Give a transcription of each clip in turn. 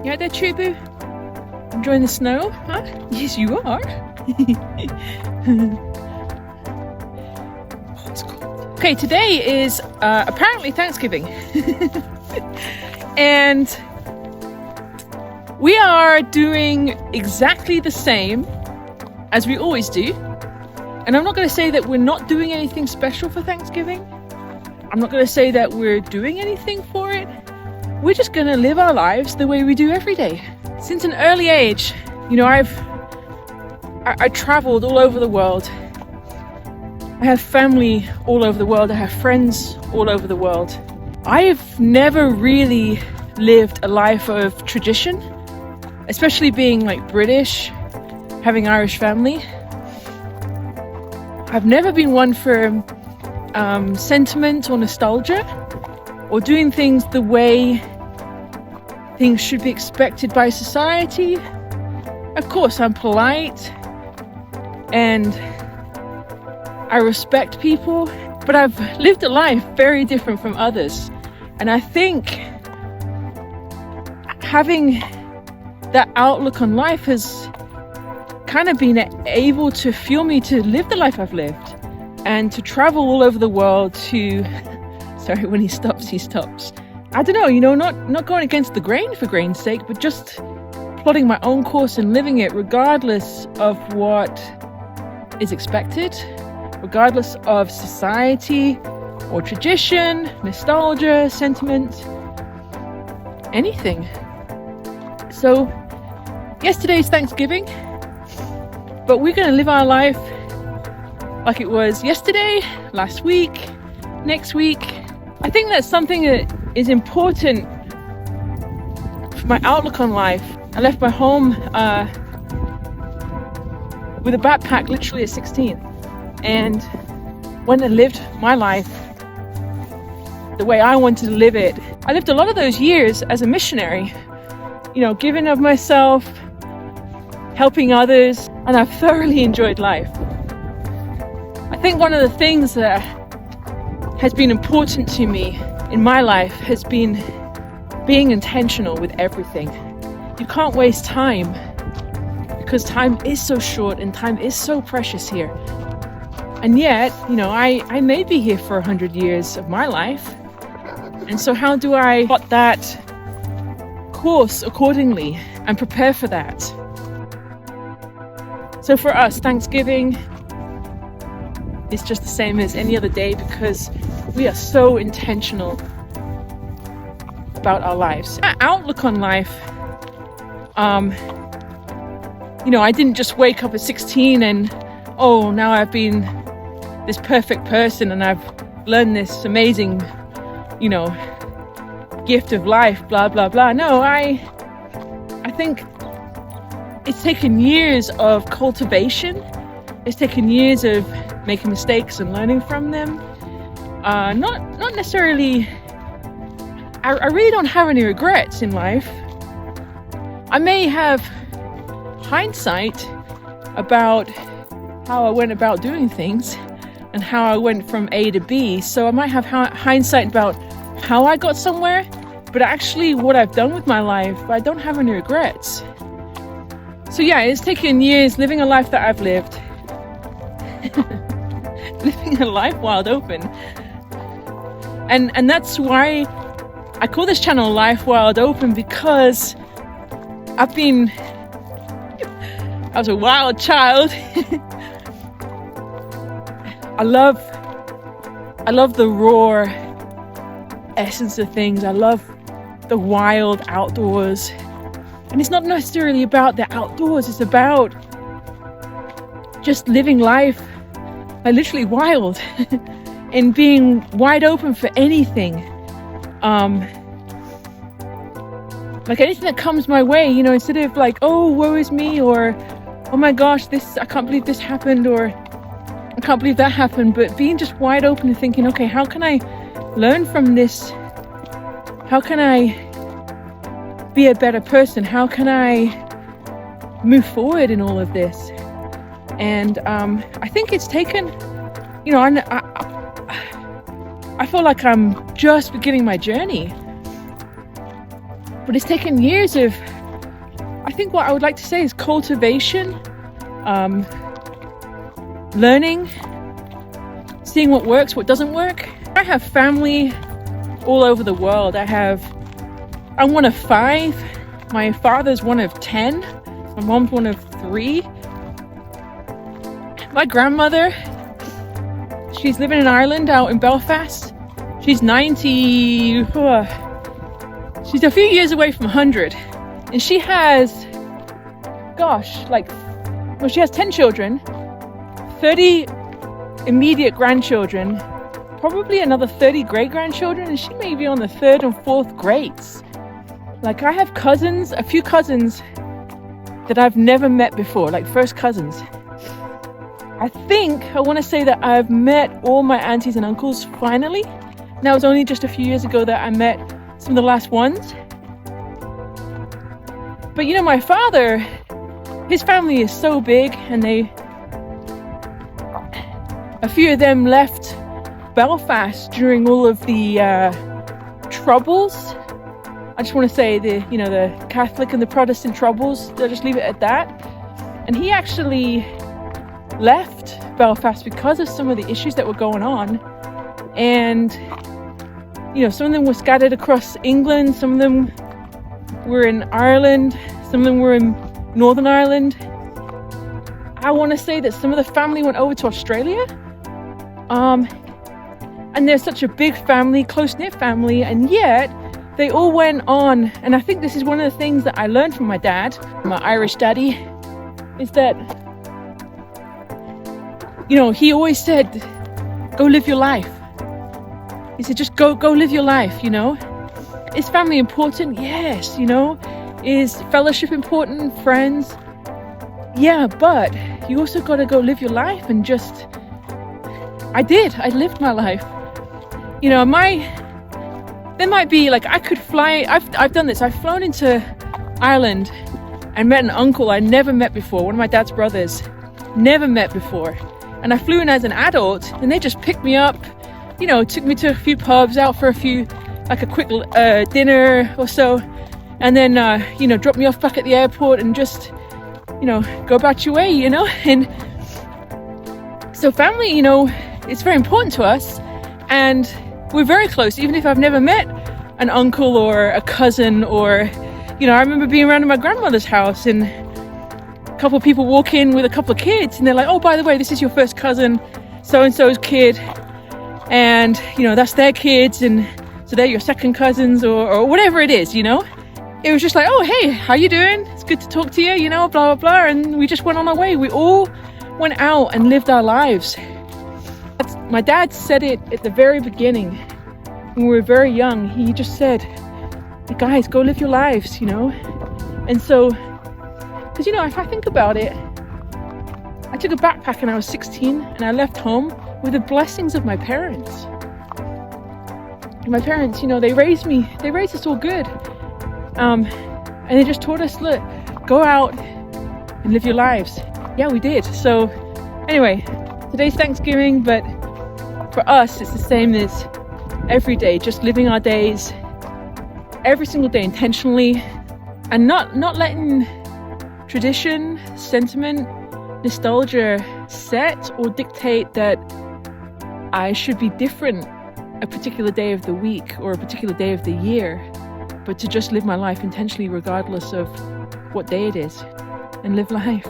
You out there, Chewy? Enjoying the snow? Huh? Yes, you are. Oh, it's cold. Okay, today is apparently Thanksgiving. And we are doing exactly the same as we always do. And I'm not going to say that we're not doing anything special for Thanksgiving. I'm not going to say that we're doing anything for it. We're just going to live our lives the way we do every day. Since an early age, you know, I traveled all over the world. I have family all over the world. I have friends all over the world. I've never really lived a life of tradition, especially being like British, having Irish family. I've never been one for sentiment or nostalgia or doing things the way things should be expected by society. Of course, I'm polite and I respect people, but I've lived a life very different from others. And I think having that outlook on life has kind of been able to fuel me to live the life I've lived and to travel all over the world to, sorry, when he stops, he stops. I don't know, you know, not going against the grain for grain's sake, but just plotting my own course and living it regardless of what is expected, regardless of society or tradition, nostalgia, sentiment, anything. So, yesterday's Thanksgiving, but we're going to live our life like it was yesterday, last week, next week. I think that's something that is important for my outlook on life. I left my home with a backpack literally at 16. And when I lived my life the way I wanted to live it, I lived a lot of those years as a missionary, you know, giving of myself, helping others, and I've thoroughly enjoyed life. I think one of the things that has been important to me in my life has been being intentional with everything. You can't waste time because time is so short and time is so precious here. And yet, you know, I may be here for 100 years of my life. And so how do I plot that course accordingly and prepare for that? So for us, Thanksgiving is just the same as any other day because we are so intentional about our lives. My outlook on life, you know, I didn't just wake up at 16 and, oh, now I've been this perfect person and I've learned this amazing, you know, gift of life, blah, blah, blah. No, I think it's taken years of cultivation. It's taken years of making mistakes and learning from them. Not necessarily, I really don't have any regrets in life. I may have hindsight about how I went about doing things and how I went from A to B. So I might have hindsight about how I got somewhere, but actually what I've done with my life, I don't have any regrets. So yeah, it's taken years living a life that I've lived. Living a life wild open. And that's why I call this channel Life Wild Open, because I was a wild child. I love the raw essence of things. I love the wild outdoors. And it's not necessarily about the outdoors, it's about just living life like literally wild and being wide open for anything. Like anything that comes my way, you know, instead of like, oh, woe is me, or oh my gosh, I can't believe this happened, or I can't believe that happened, but being just wide open and thinking, okay, how can I learn from this? How can I be a better person? How can I move forward in all of this? And I think it's taken, you know, I feel like I'm just beginning my journey, but it's taken years of I think what I would like to say is cultivation, learning, seeing what works, what doesn't work. I have family all over the world. I'm one of 5. My father's one of 10. My mom's one of 3. My grandmother, she's living in Ireland, out in Belfast. She's 90. She's a few years away from 100. And she has, she has 10 children, 30 immediate grandchildren, probably another 30 great-grandchildren, and she may be on the 3rd and 4th grades. Like, I have a few cousins that I've never met before, like first cousins. I want to say that I've met all my aunties and uncles finally. Now, it was only just a few years ago that I met some of the last ones. But you know, my father, his family is so big, and a few of them left Belfast during all of the troubles. I just want to say the Catholic and the Protestant troubles. I'll just leave it at that. And he actually left Belfast because of some of the issues that were going on. And some of them were scattered across England, some of them were in Ireland, some of them were in Northern Ireland. I want to say that some of the family went over to Australia. And they're such a big family, close-knit family, and yet they all went on. And I think this is one of the things that I learned from my dad, my Irish daddy, is that, he always said, go live your life. He said, just go live your life, Is family important? Yes, Is fellowship important? Friends? Yeah, but you also got to go live your life and just... I lived my life. There might be, I could fly... I've done this. I've flown into Ireland and met an uncle I never met before, one of my dad's brothers. Never met before. And I flew in as an adult, and they just picked me up, took me to a few pubs, out for a quick dinner or so, and then, dropped me off back at the airport and just, go about your way, And so family, it's very important to us, and we're very close, even if I've never met an uncle or a cousin, or, I remember being around at my grandmother's house, and a couple of people walk in with a couple of kids, and they're like, oh, by the way, this is your first cousin, so-and-so's kid, and, that's their kids, and so they're your second cousins, or whatever it is, It was just like, oh, hey, how you doing? It's good to talk to you, blah, blah, blah, and we just went on our way. We all went out and lived our lives. My dad said it at the very beginning, when we were very young. He just said, hey, guys, go live your lives, And so, because, if I think about it, I took a backpack when I was 16, and I left home with the blessings of my parents. My parents, they raised us all good. And they just taught us, look, go out and live your lives. Yeah, we did. So anyway, today's Thanksgiving, but for us, it's the same as every day, just living our days every single day intentionally, and not letting tradition, sentiment, nostalgia set or dictate that I should be different a particular day of the week or a particular day of the year, but to just live my life intentionally regardless of what day it is, and live life.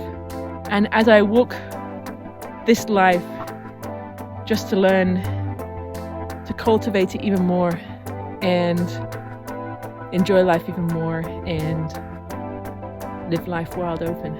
And as I walk this life, just to learn to cultivate it even more and enjoy life even more and live life wide open.